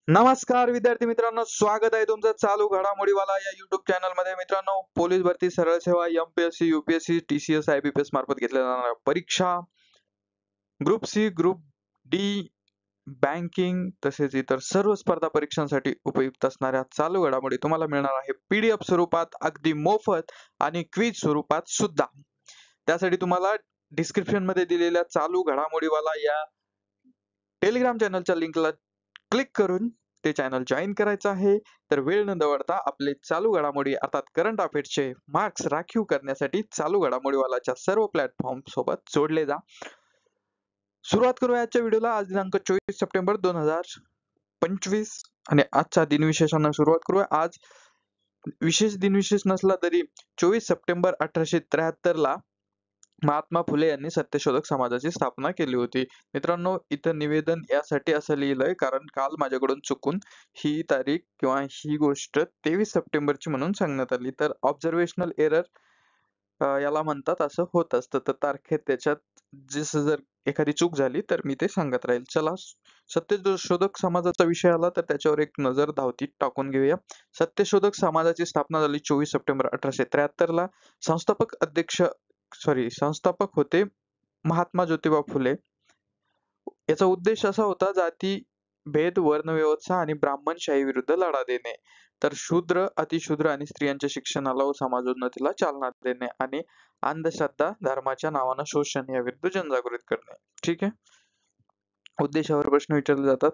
नमस्कार विद्यार्थी मित्रांनो, स्वागत आहे तुमचं चालू घडामोडीवाला या युट्यूब चॅनल मध्ये. मित्रांनो, पोलीस भरती, सरळ सेवा, एमपीएससी, यूपीएससी, टीसीएस, आयबीपीएस मार्फत घेतल्या जाणाऱ्या परीक्षा, group C, group D, banking तसेच इतर सर्व स्पर्धा परीक्षांसाठी उपयुक्त असणाऱ्या चालू घडामोडी तुम्हाला मिळणार आहे पीडीएफ स्वरूपात, अगदी मोफत आणि क्विज स्वरूपात सुद्धा. त्यासाठी तुम्हाला डिस्क्रिप्शन मध्ये दिलेल्या चालू घडामोडीवाला या टेलिग्राम चॅनलच्या लिंकला क्लिक करून ते चॅनल जॉईन करायचं आहे. तर वेळ न दवडता आपले चालू घडामोडी अर्थात करंट अफेअर्सचे मार्क्स राखीव करण्यासाठी चालू घडामोडीवालाच्या सर्व प्लॅटफॉर्म सोबत जोडले जा. सुरुवात करूया आजच्या व्हिडिओला. आज दिनांक 24 सप्टेंबर 2025 आणि आजच्या दिनविशेषांना सुरुवात करूया. आज विशेष दिनविशेष नसला तरी 24 सप्टेंबर 1873 ला महात्मा फुले यांनी सत्यशोधक समाजाची स्थापना केली होती. मित्रांनो, इथं निवेदन यासाठी असं लिहिलंय कारण काल माझ्याकडून चुकून ही तारीख किंवा ही गोष्ट 23 सप्टेंबरची म्हणून सांगण्यात आली. तर ऑब्झर्वेशनल एरर याला म्हणतात, असं होत असतं. तर तारखेत त्याच्यात जसं जर एखादी चूक झाली तर मी ते सांगत राहील. चला, सत्यशोधक समाजाचा विषय आला तर त्याच्यावर एक नजर धावती टाकून घेऊया. सत्यशोधक समाजाची स्थापना झाली 24 सप्टेंबर 1873 ला. संस्थापक होते महात्मा ज्योतिबा फुले. याचा उद्देश असा होता जाती भेद, वर्णव्यवस्था आणि ब्राह्मणशाही विरुद्ध लढा देणे. तर शूद्र, अतिशूद्र आणि स्त्रियांच्या शिक्षणाला व समाजोन्नतीला चालना देणे आणि अंधश्रद्धा, धर्माच्या नावानं शोषण याविरुद्ध जनजागृती करणे. ठीक आहे. उद्देशावर प्रश्न विचारले जातात,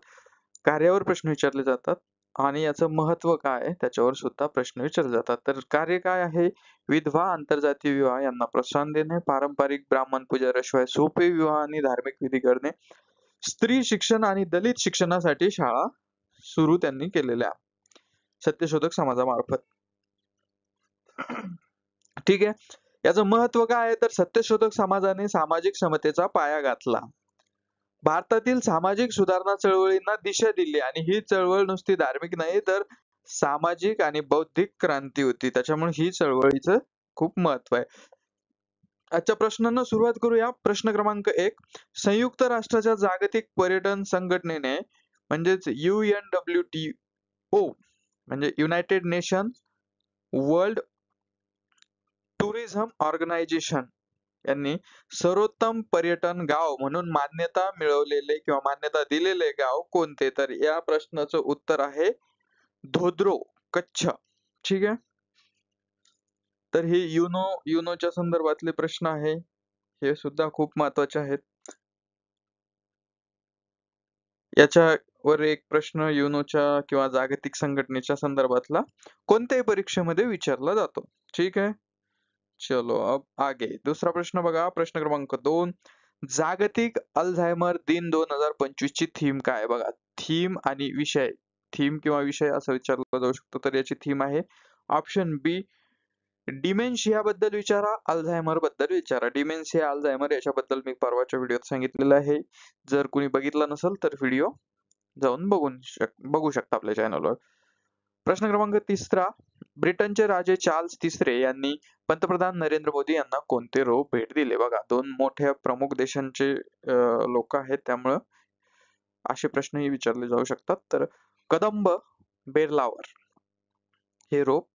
कार्यावर प्रश्न विचारले जातात आणि याचं महत्व काय आहे त्याच्यावर सुद्धा प्रश्न विचारले जातात. तर कार्य काय आहे? विधवा, आंतरजातीय विवाह यांना प्रोत्साहन देणे, पारंपरिक ब्राह्मण पूजाऱ्याशिवाय सोपे विवाह आणि धार्मिक विधी करणे, स्त्री शिक्षण आणि दलित शिक्षणासाठी शाळा सुरू त्यांनी केलेल्या सत्यशोधक समाजामार्फत. ठीक आहे. याचं महत्व काय आहे? तर सत्यशोधक समाजाने सामाजिक समतेचा पाया घातला, भारतातील सामाजिक सुधारणा चळवळींना दिशा दिली आणि ही चळवळ नुसती धार्मिक नाही तर सामाजिक आणि बौद्धिक क्रांती होती. त्याच्यामुळे ही चळवळीचं खूप महत्व आहे. आजच्या प्रश्नांना सुरुवात करूया. प्रश्न क्रमांक 1. संयुक्त राष्ट्राच्या जागतिक पर्यटन संघटनेने म्हणजेच UNWTO म्हणजे United Nation World Tourism Organization यांनी सर्वोत्तम पर्यटन गाव म्हणून मान्यता मिळवलेले किंवा मान्यता दिलेले गाव कोणते? तर या प्रश्नाचं उत्तर आहे धोद्रो, कच्छ. ठीक आहे. तर हे युनोच्या संदर्भातले प्रश्न आहे, हे सुद्धा खूप महत्वाचे आहेत. याच्यावर एक प्रश्न युनोच्या किंवा जागतिक संघटनेच्या संदर्भातला कोणत्याही परीक्षेमध्ये विचारला जातो. ठीक आहे. चलो अब आगे. दुसरा प्रश्न बघा. प्रश्न क्रमांक 2. जागतिक अल्झायमर दिन 2025 ची थीम काय? बघा, थीम आणि विषय, थीम किंवा विषय असं विचारलं जाऊ शकतो. तर याची थीम आहे ऑप्शन बी, डिमेन्शिया बद्दल विचारा, अल्झायमर बद्दल विचारा. डिमेन्शिया, अल्झायमर याच्याबद्दल मी परवाच्या व्हिडिओत सांगितलेलं आहे. जर कोणी बघितला नसेल तर व्हिडिओ जाऊन बघू शकता आपल्या चॅनलवर. प्रश्न क्रमांक 3. ब्रिटनचे राजे चार्ल्स तिसरे यांनी पंतप्रधान नरेंद्र मोदी यांना कोणते रोप भेट दिले? बघा, दोन मोठ्या प्रमुख देशांचे लोक आहेत, त्यामुळं असे प्रश्नही विचारले जाऊ शकतात. तर कदंब बेरलावर हे रोप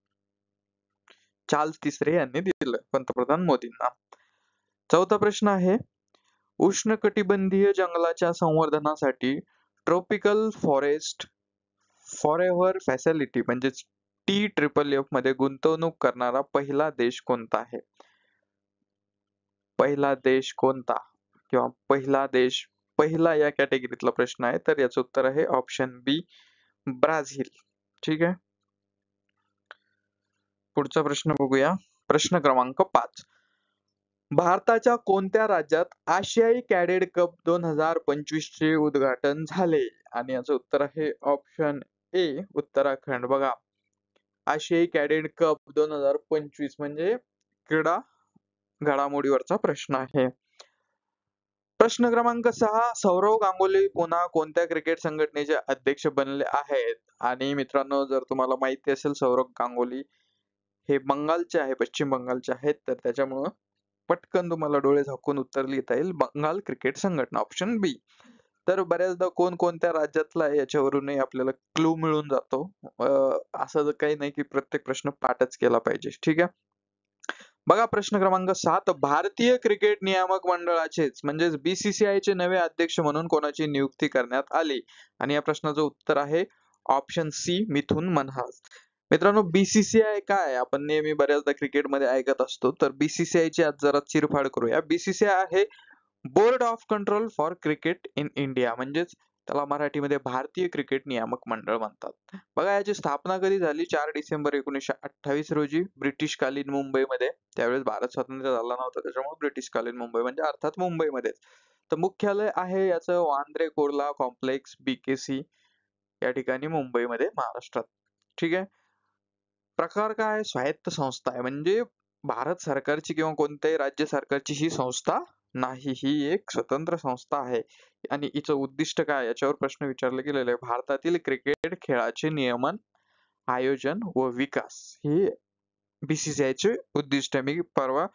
चार्ल्स तिसरे यांनी दिलं पंतप्रधान मोदींना. चौथा प्रश्न आहे, उष्णकटिबंधीय जंगलाच्या संवर्धनासाठी ट्रॉपिकल फॉरेस्ट फॉरेव्हर फॅसिलिटी म्हणजेच TFFF मध्ये गुंतवणूक करणारा पहिला देश कोणता आहे? पहिला देश कोणता किंवा पहिला या कॅटेगरीतला प्रश्न आहे. तर याचं उत्तर आहे ऑप्शन बी, ब्राझील. ठीक आहे. पुढचा प्रश्न बघूया. प्रश्न क्रमांक 5. भारताच्या कोणत्या राज्यात आशियाई कॅडेट कप 2025 चे उद्घाटन झाले? आणि याचं उत्तर आहे ऑप्शन ए, उत्तराखंड. बघा, आशियाई कॅडेट कप 2025 म्हणजे क्रीडा घडामोडीवरचा प्रश्न आहे. प्रश्न क्रमांक 6. सौरव गांगुली पुन्हा कोणत्या क्रिकेट संघटनेचे अध्यक्ष बनले आहेत? आणि मित्रांनो, जर तुम्हाला माहिती असेल, सौरव गांगुली हे बंगालचे आहे, पश्चिम बंगालचे आहेत. तर त्याच्यामुळं पटकन तुम्हाला डोळे झाकून उत्तर लिहिता येईल, बंगाल क्रिकेट संघटना, ऑप्शन बी. तर बऱ्याचदा कोणत्या राज्यातला आहे याच्यावरूनही आपल्याला क्लू मिळून जातो. असं काही नाही की प्रत्येक प्रश्न पाठच केला पाहिजे. ठीक आहे. बघा प्रश्न क्रमांक 7. भारतीय क्रिकेट नियामक मंडळाचेच म्हणजेच BCCI चे नवे अध्यक्ष म्हणून कोणाची नियुक्ती करण्यात आली? आणि या प्रश्नाचं उत्तर आहे ऑप्शन सी, मिथुन मनहास. मित्रांनो, BCCI काय आहे? आपण नेहमी बऱ्याचदा क्रिकेटमध्ये ऐकत असतो. तर BCCI ची आज जरा चिरफाड करूया. BCCI आहे board of control for cricket in India, म्हणजेच त्याला मराठीमध्ये भारतीय क्रिकेट नियामक मंडळ म्हणतात. बघा, याची स्थापना कधी झाली? 4 डिसेंबर 1928 रोजी ब्रिटिशकालीन मुंबईमध्ये. त्यावेळेस भारत स्वतंत्र झाला नव्हता, त्याच्यामुळे ब्रिटिशकालीन मुंबई म्हणजे अर्थात मुंबईमध्येच. तर मुख्यालय आहे याचं वांद्रे कुर्ला कॉम्प्लेक्स BKC या ठिकाणी मुंबईमध्ये, महाराष्ट्रात. ठीक आहे. प्रकार काय आहे? स्वायत्त संस्था आहे, म्हणजे भारत सरकारची किंवा कोणत्याही राज्य सरकारची ही संस्था नाही. ही एक स्वतंत्र संस्था आहे. आणि हिचं उद्दिष्ट काय, याच्यावर प्रश्न विचारले गेलेले आहे. भारतातील क्रिकेट खेळाचे नियमन, आयोजन व विकास हे BCCI चे उद्दिष्ट आहे. मी परवा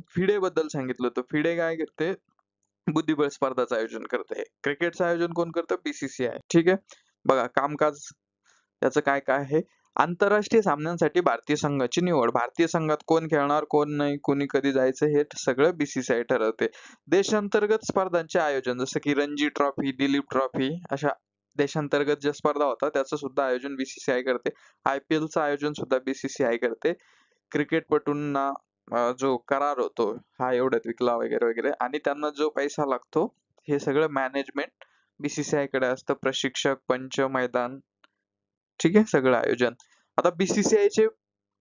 फिडे बद्दल सांगितलं होतं. फिडे काय करते? बुद्धिबळ स्पर्धाचं आयोजन करते. क्रिकेटचं आयोजन कोण करतं? BCCI. ठीक आहे. बघा कामकाज त्याचं काय काय आहे. आंतरराष्ट्रीय सामन्यांसाठी भारतीय संघाची निवड. भारतीय संघात कोण खेळणार, कोण नाही, कोणी कधी जायचं हे सगळं BCCI ठरवते. देशांतर्गत स्पर्धांचे आयोजन, जसं की रणजी ट्रॉफी, दिलीप ट्रॉफी, अशा देशांतर्गत ज्या स्पर्धा होतात त्याचं सुद्धा आयोजन BCCI करते. IPL चं आयोजन सुद्धा BCCI करते. क्रिकेटपटूंना जो करार होतो हा एवढ्यात विकला वगैरे वगैरे, आणि त्यांना जो पैसा लागतो हे सगळं मॅनेजमेंट BCCI कडे असतं. प्रशिक्षक, पंच, मैदान, ठीक आहे, सगळं आयोजन. आता BCCI चे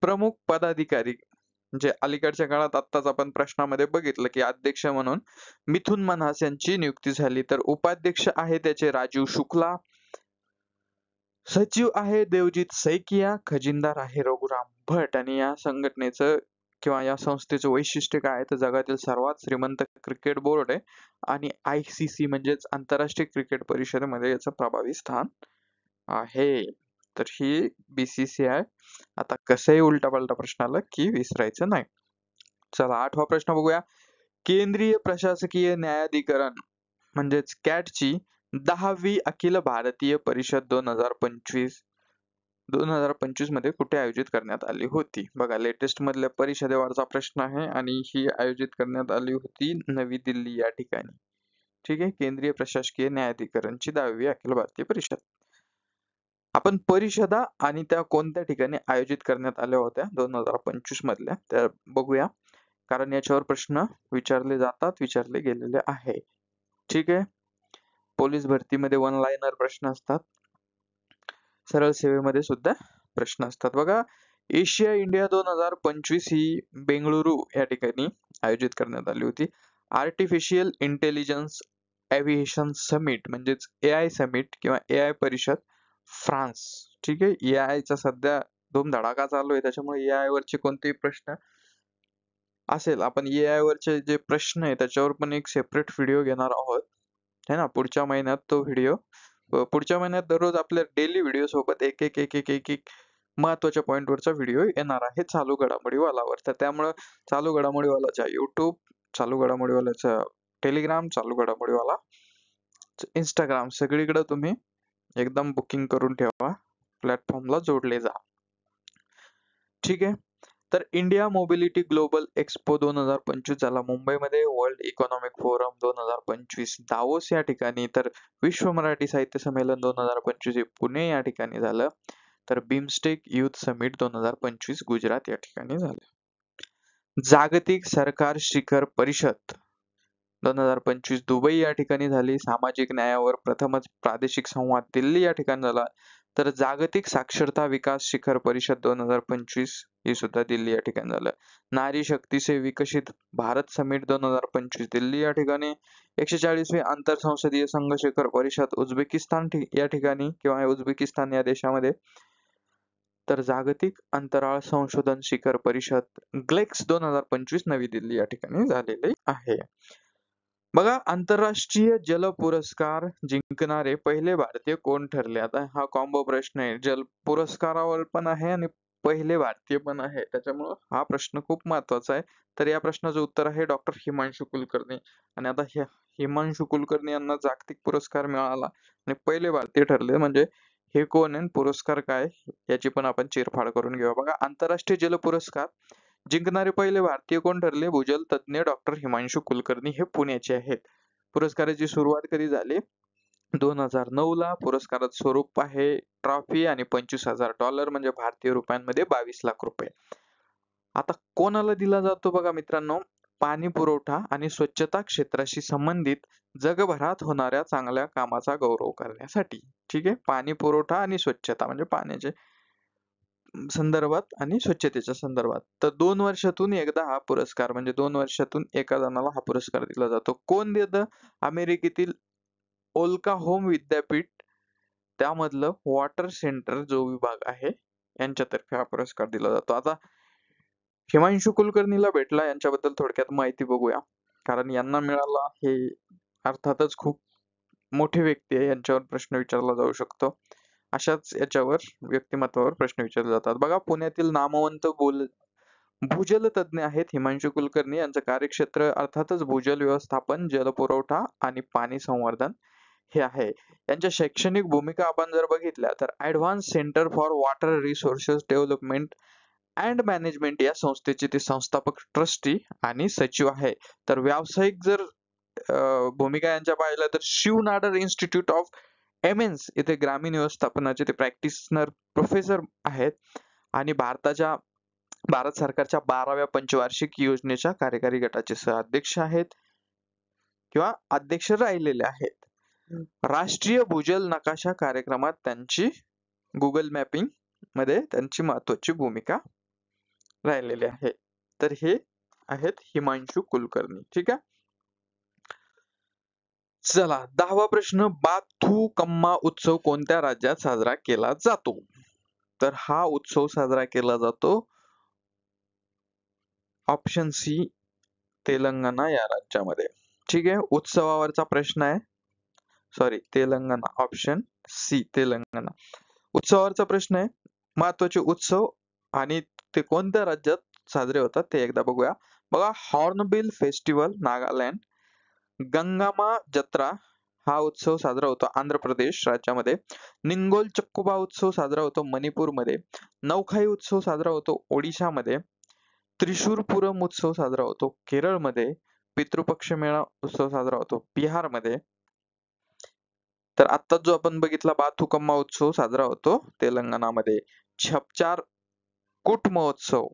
प्रमुख पदाधिकारी, जे अलीकडच्या काळात आत्ताच आपण प्रश्नामध्ये बघितलं की अध्यक्ष म्हणून मिथुन मनहास यांची नियुक्ती झाली. तर उपाध्यक्ष आहे त्याचे राजीव शुक्ला, सचिव आहे देवजीत सैकिया, खजिनदार आहे रघुराम भट. आणि या संघटनेचं किंवा या संस्थेचं वैशिष्ट्य काय आहे? तर जगातील सर्वात श्रीमंत क्रिकेट बोर्ड आहे आणि ICC म्हणजेच आंतरराष्ट्रीय क्रिकेट परिषदेमध्ये याचं प्रभावी स्थान आहे. तर ही BCCI. आता कसंही उलटा-पालटा प्रश्न आला की विसरायचं नाही. चला 8वा प्रश्न बघूया. केंद्रीय प्रशासकीय न्यायाधिकरण म्हणजेच CAT ची 10वी अखिल भारतीय परिषद 2025 मध्ये कुठे आयोजित करण्यात आली होती? बघा, लेटेस्ट मधल्या परिषदेवरचा प्रश्न आहे आणि ही आयोजित करण्यात आली होती नवी दिल्ली या ठिकाणी. ठीक आहे. केंद्रीय प्रशासकीय न्यायाधिकरणची 10वी अखिल भारतीय परिषद. आपण परिषदा आणि त्या कोणत्या ठिकाणी आयोजित करण्यात आल्या होत्या 2025 मधल्या त्या बघूया, कारण याच्यावर प्रश्न विचारले गेलेले आहे. ठीक आहे. पोलीस भरतीमध्ये वन लाइनर प्रश्न असतात, सरळ सेवेमध्ये सुद्धा प्रश्न असतात. बघा, एशिया इंडिया 2025 ही बेंगळुरू या ठिकाणी आयोजित करण्यात आली होती. आर्टिफिशियल इंटेलिजन्स एव्हिएशन समिट म्हणजेच AI समिट किंवा AI परिषद, फ्रान्स. ठीक आहे. AI चा सध्या धूमधडाका चालू आहे, त्याच्यामुळे AI वरचे कोणतेही प्रश्न असेल, आपण AI वरचे जे प्रश्न आहे त्याच्यावर पण एक सेपरेट व्हिडिओ घेणार आहोत, है ना. पुढच्या महिन्यात तो व्हिडिओ, पुढच्या महिन्यात दररोज आपल्या डेली व्हिडिओ सोबत एक एक एक एक एक एक महत्वाच्या पॉइंट वरचा व्हिडिओ येणार आहे चालू घडामोडी वालावर. तर त्यामुळं चालू घडामोडी वालाच्या YouTube, चालू घडामोडी वालाच्या टेलिग्राम, चालू घडामोडी वाला इंस्टाग्राम, सगळीकडे तुम्ही एकदम बुकिंग करून ठेवा, प्लॅटफॉर्मला जोडले जा. ठीक आहे. तर इंडिया मोबिलिटी ग्लोबल एक्सपो 2025 झाला मुंबईमध्ये. वर्ल्ड इकॉनॉमिक फोरम 2025 दावोस या ठिकाणी. तर विश्व मराठी साहित्य संमेलन 2025 हे पुणे या ठिकाणी झालं. तर बिमस्टेक युथ समिट 2025 गुजरात या ठिकाणी झालं. जागतिक सरकार शिखर परिषद 2025 दुबई या ठिकाणी झाली. सामाजिक न्यायावर प्रथमच प्रादेशिक संवाद दिल्ली या ठिकाणी झाला. तर जागतिक साक्षरता विकास शिखर परिषद 2025 ही सुद्धा दिल्ली या ठिकाणी झालं. नारी शक्ती से विकसित भारत समिट 2025 दिल्ली या ठिकाणी. 140वी आंतर संसदीय संघ शिखर परिषद उझबेकिस्तान या ठिकाणी किंवा उझबेकिस्तान या देशामध्ये. तर जागतिक अंतराळ संशोधन शिखर परिषद ग्लेक्स 2025 नवी दिल्ली या ठिकाणी झालेले आहे. बघा, आंतरराष्ट्रीय जल पुरस्कार जिंकणारे पहिले भारतीय कोण ठरले? आता हा कॉम्बो प्रश्न आहे, जल पुरस्कारावर पण आहे आणि पहिले भारतीय पण आहे, त्याच्यामुळं हा प्रश्न खूप महत्वाचा आहे. तर या प्रश्नाचं उत्तर आहे डॉक्टर हिमांशू कुलकर्णी. आणि आता हिमांशू कुलकर्णी यांना जागतिक पुरस्कार मिळाला आणि पहिले भारतीय ठरले. म्हणजे हे कोण आहे, पुरस्कार काय, याची पण आपण चिरफाड करून घेऊ. बघा, आंतरराष्ट्रीय जल पुरस्कार जिंकणारे पहिले भारतीय कोण ठरले? भूजल तज्ञ डॉक्टर हिमांशू कुलकर्णी हे पुण्याचे आहेत. पुरस्काराची सुरुवात कधी झाली? 2009 ला. पुरस्काराचं स्वरूप आहे ट्रॉफी आणि $25,000 म्हणजे भारतीय रुपयांमध्ये 22 लाख रुपये. आता कोणाला दिला जातो बघा मित्रांनो, पाणी पुरवठा आणि स्वच्छता क्षेत्राशी संबंधित जगभरात होणाऱ्या चांगल्या कामाचा गौरव करण्यासाठी. ठीक आहे, पाणी पुरवठा आणि स्वच्छता म्हणजे पाण्याचे संदर्भात आणि स्वच्छतेच्या संदर्भात. तर 2 वर्षातून एकदा हा पुरस्कार, म्हणजे 2 वर्षातून एका जणाला हा पुरस्कार दिला जातो. कोण देतं? अमेरिकेतील ओल्काहोम विद्यापीठ, त्यामधलं वॉटर सेंटर जो विभाग आहे यांच्यातर्फे हा पुरस्कार दिला जातो. आता हिमांशू कुलकर्णीला भेटला यांच्याबद्दल थोडक्यात माहिती बघूया, कारण यांना मिळाला हे अर्थातच खूप मोठे व्यक्ती आहे, यांच्यावर प्रश्न विचारला जाऊ शकतो. अशाच याच्यावर व्यक्तिमत्वावर प्रश्न विचारले जातात. बघा, पुण्यातील नामवंत भूजल तज्ञ आहेत हिमांशू कुलकर्णी. यांचं कार्यक्षेत्र अर्थातच भूजल व्यवस्थापन, जलपुरवठा आणि पाणी संवर्धन हे आहे. यांच्या शैक्षणिक भूमिका आपण जर बघितल्या तर advance centre for water resources development and management या संस्थेचे ते संस्थापक, ट्रस्टी आणि सचिव आहे. तर व्यावसायिक जर भूमिका यांच्या पाहिल्या तर शिव नाडर इन्स्टिट्यूट ऑफ एमेन्स येथे ग्रामीण व्यवस्थापनाचे ते प्रॅक्टिशनर प्रोफेसर आहेत आणि भारत सरकारच्या 12व्या पंचवार्षिक योजनेच्या कार्यकारी गटाचे सहअध्यक्ष आहेत किंवा अध्यक्ष राहिलेले आहेत. राष्ट्रीय भूजल नकाशा कार्यक्रमात त्यांची गुगल मॅपिंग मध्ये त्यांची महत्वाची भूमिका राहिलेली आहे. तर हे आहेत हिमांशू कुलकर्णी. ठीक आहे, चला 10वा प्रश्न. बाथुकम्मा उत्सव कोणत्या राज्यात साजरा केला जातो? तर हा उत्सव साजरा केला जातो ऑप्शन सी, तेलंगणा या राज्यामध्ये. ठीक आहे, उत्सवावरचा प्रश्न आहे. Sorry, Telangana. Option C, Telangana. उत्सवावरचा प्रश्न आहे. महत्वाचे उत्सव आणि ते कोणत्या राज्यात साजरे होतात ते एकदा बघूया. बघा, हॉर्नबिल फेस्टिवल नागालँड, गंगामा जत्रा हा उत्सव साजरा होतो आंध्र प्रदेश राज्यामध्ये, निंगोल चक्कुबा उत्सव साजरा होतो मणिपूरमध्ये, नौखाई उत्सव साजरा होतो ओडिशामध्ये, त्रिशूरपुरम उत्सव साजरा होतो केरळमध्ये, पितृपक्ष मेळा उत्सव साजरा होतो बिहारमध्ये. तर आता जो आपण बघितला बाथुकम्मा उत्सव साजरा होतो तेलंगणामध्ये. छपचार कूट महोत्सव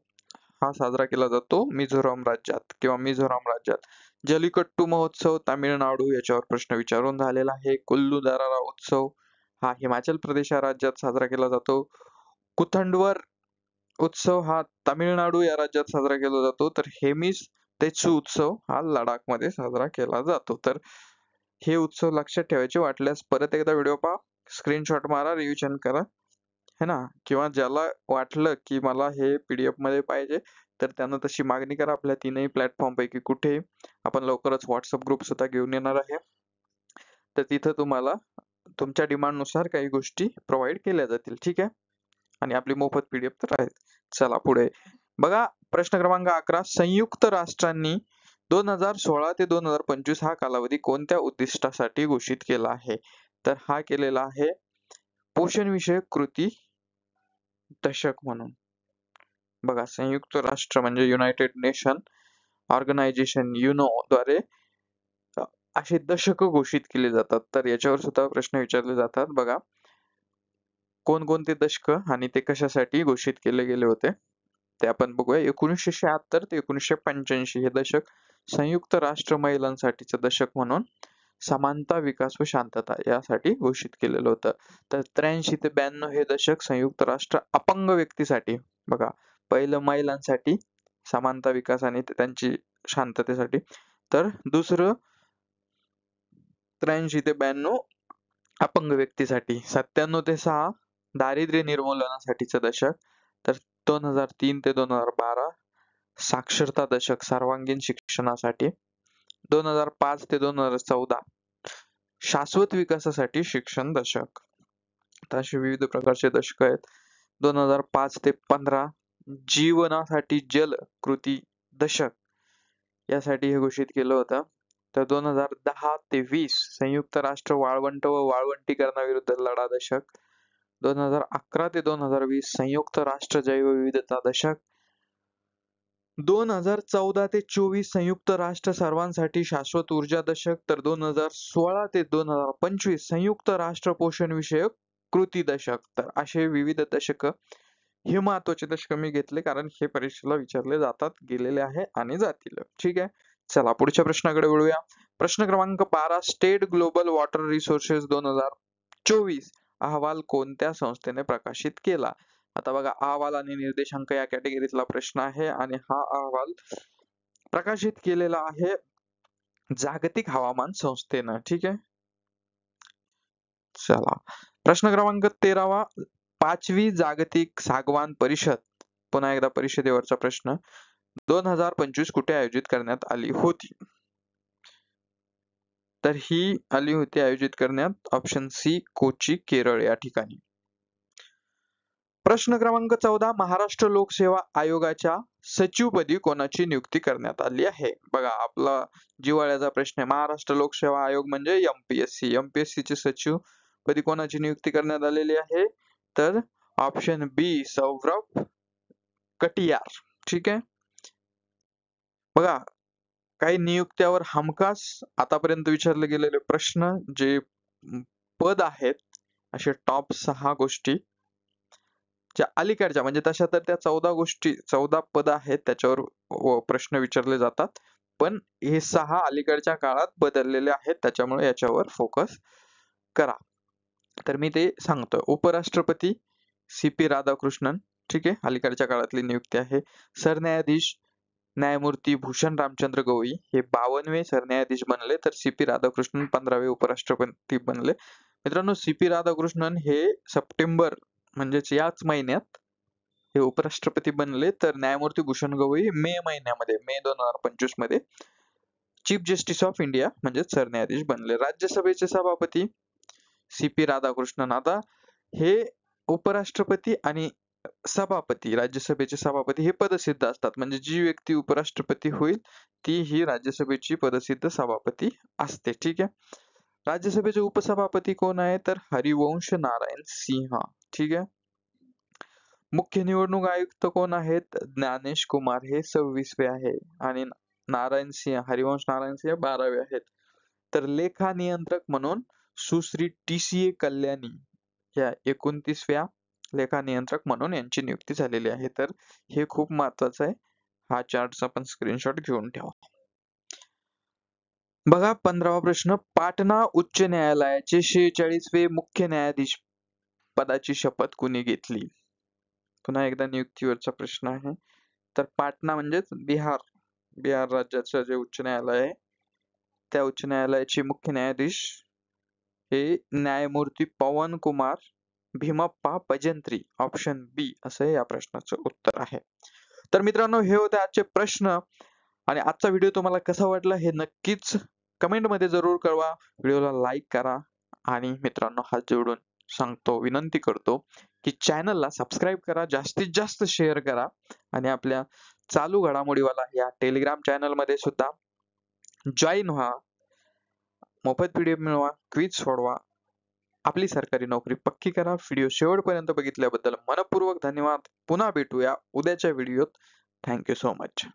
हा साजरा केला जातो मिझोराम राज्यात किंवा मिझोराम राज्यात. जलीकट्टू महोत्सव तामिळनाडू याच्यावर प्रश्न विचारून झालेला आहे. कुल्लू दरारा उत्सव हा हिमाचल प्रदेश या राज्यात साजरा केला जातो. कुथंडवर उत्सव हा तामिळनाडू या राज्यात साजरा केला जातो. तर हेमिस तेत्सू उत्सव हा लडाख मध्ये साजरा केला जातो. तर हे उत्सव लक्षात ठेवायचे. वाटल्यास परत एकदा व्हिडिओ पहा, स्क्रीनशॉट मारा, रिव्हिजन करा, है ना. किंवा ज्याला वाटलं की मला हे PDF मध्ये पाहिजे तर त्यानं तशी मागणी करा आपल्या 3ही प्लॅटफॉर्म पैकी कुठे. आपण लवकरच व्हॉट्सअप ग्रुप सुद्धा घेऊन येणार आहे. तर तिथं तुम्हाला तुमच्या डिमांडनुसार काही गोष्टी प्रोव्हाइड केल्या जातील. ठीक आहे, आणि आपली मोफत PDF तर आहे. चला पुढे बघा, प्रश्न क्रमांक 11. संयुक्त राष्ट्रांनी 2016 ते 2025 हा कालावधी कोणत्या उद्दिष्टासाठी घोषित केला आहे? तर हा केलेला आहे पोषण विषयक कृती दशक म्हणून. बघा, संयुक्त राष्ट्र म्हणजे युनायटेड नेशन ऑर्गनायझेशन युनो द्वारे असे दशक घोषित केले जातात. तर याच्यावर सुद्धा प्रश्न विचारले जातात. बघा, कोणकोणते दशक आणि ते कशासाठी घोषित केले गेले होते ते आपण बघूया. 1976 ते 1985 हे दशक संयुक्त राष्ट्र महिलांसाठीचं दशक म्हणून समानता, विकास व शांतता यासाठी घोषित केलेलं होतं. तर 83 ते 92 हे दशक संयुक्त राष्ट्र अपंग व्यक्तीसाठी. बघा, पहिलं महिलांसाठी समानता, विकास आणि त्यांची शांततेसाठी. तर दुसरं 83 ते 92 अपंग व्यक्तीसाठी. 97 ते 6 दारिद्र्य निर्मूलनासाठीचं दशक. तर 2003 ते 2012 साक्षरता दशक, सर्वांगीण शिक्षणासाठी. 2005 ते 2014 शाश्वत विकासासाठी शिक्षण दशक. तर असे विविध प्रकारचे दशक आहेत. 2005 ते 15 जीवनासाठी जल कृती दशक यासाठी हे घोषित केलं होतं. तर 2010 ते 20 संयुक्त राष्ट्र वाळवंट व वाळवंटीकरणाविरुद्ध लढा दशक. 2011 ते 2020 संयुक्त राष्ट्र जैवविविधता दशक. 2014 ते 24 संयुक्त राष्ट्र सर्वांसाठी शाश्वत ऊर्जा दशक. तर 2016 ते 2025 संयुक्त राष्ट्र पोषण विषयक कृती दशक. तर असे विविध दशक हे महत्वाचे दशक मी घेतले कारण हे परीक्षेला विचारले जातात, गेलेले आहे आणि जातील. ठीक आहे, चला पुढच्या प्रश्नाकडे वळूया. प्रश्न क्रमांक 12 स्टेट ग्लोबल वॉटर रिसोर्सेस 2024 अहवाल कोणत्या संस्थेने प्रकाशित केला? आता बघा, अहवाल आणि निर्देशांक या कॅटेगरीतला प्रश्न आहे आणि हा अहवाल प्रकाशित केलेला आहे जागतिक हवामान संस्थेनं. ठीक आहे, चला प्रश्न क्रमांक 13 5वी जागतिक सागवान परिषद, पुन्हा एकदा परिषदेवरचा प्रश्न, 2025 कुठे आयोजित करण्यात आली होती? तर ही आली होती आयोजित करण्यात ऑप्शन सी कोची, केरळ या ठिकाणी. प्रश्न क्रमांक 14 महाराष्ट्र लोकसेवा आयोगाच्या सचिवपदी कोणाची नियुक्ती करण्यात आली आहे? बघा, आपला जिव्हाळ्याचा प्रश्न आहे. महाराष्ट्र लोकसेवा आयोग म्हणजे एमपीएससी. एमपीएससी चे सचिव पदी कोणाची नियुक्ती करण्यात आलेली आहे? तर ऑप्शन बी सौरभ कटियार. ठीक आहे, बघा काही नियुक्त्यावर हमखास आतापर्यंत विचारले गेलेले प्रश्न जे पद आहेत, असे टॉप 6 गोष्टी ज्या अलीकडच्या, म्हणजे तशा तर त्या 14 पद आहेत त्याच्यावर प्रश्न विचारले जातात, पण हे 6 अलीकडच्या काळात बदललेले आहेत, त्याच्यामुळे याच्यावर फोकस करा. तर मी ते सांगतोय. उपराष्ट्रपती CP राधाकृष्णन, ठीक आहे, अलीकडच्या काळातली नियुक्ती आहे. सरन्यायाधीश न्यायमूर्ती भूषण रामचंद्र गवई हे 52वे सरन्यायाधीश बनले, तर CP राधाकृष्णन 15वे उपराष्ट्रपती बनले. मित्रांनो, CP राधाकृष्णन हे सप्टेंबर म्हणजेच याच महिन्यात हे उपराष्ट्रपती बनले, तर न्यायमूर्ती भूषण गवई मे महिन्यामध्ये, मे 2025 मध्ये चीफ जस्टिस ऑफ इंडिया म्हणजे सरन्यायाधीश बनले. राज्यसभेचे सभापती CP राधाकृष्णन. आता हे उपराष्ट्रपती आणि सभापती, राज्यसभेचे सभापती हे पदसिद्ध असतात, म्हणजे जी व्यक्ती उपराष्ट्रपती होईल ती ही राज्यसभेची पदसिद्ध सभापती असते. ठीक आहे, राज्यसभेचे उपसभापती कोण आहे? तर हरिवंश नारायण सिंह. ठीक आहे, मुख्य निवडणूक आयुक्त कोण आहेत? ज्ञानेश कुमार, हे 26वे आहे आणि हरिवंश नारायण सिंह 12वे आहेत. तर लेखा नियंत्रक म्हणून सुश्री TCA कल्याणी या 29व्या लेखा नियंत्रक म्हणून यांची नियुक्ती झालेली आहे. तर हे खूप महत्वाचं आहे, हा चार्टचा आपण स्क्रीनशॉट घेऊन ठेवा. बघा 15वा प्रश्न, पाटणा उच्च न्यायालयाचे 46वे मुख्य न्यायाधीश पदाची शपथ कुणी घेतली? पुन्हा एकदा नियुक्तीवरचा प्रश्न आहे. तर पाटणा म्हणजेच बिहार राज्याचं जे उच्च न्यायालय आहे, त्या उच्च न्यायालयाचे मुख्य न्यायाधीश हे न्यायमूर्ती पवन कुमार भीमप्पा भजंत्री, ऑप्शन बी असं या प्रश्नाचं उत्तर आहे. तर मित्रांनो, हे होते आजचे प्रश्न आणि आजचा व्हिडिओ तुम्हाला कसा वाटला हे नक्कीच कमेंट मध्ये जरूर कळवा. व्हिडिओला लाईक करा आणि मित्रांनो, हात जोडून सांगतो, विनंती करतो की चॅनलला सबस्क्राईब करा, जास्तीत जास्त शेअर करा आणि आपल्या चालू घडामोडीवाला या टेलिग्राम चॅनल मध्ये सुद्धा जॉईन व्हा. मोफत व्हिडिओ मिळवा, क्विज सोडवा, आपली सरकारी नोकरी पक्की करा. व्हिडिओ शेवटपर्यंत बघितल्याबद्दल मनपूर्वक धन्यवाद. पुन्हा भेटूया उद्याच्या व्हिडिओत. Thank you so much.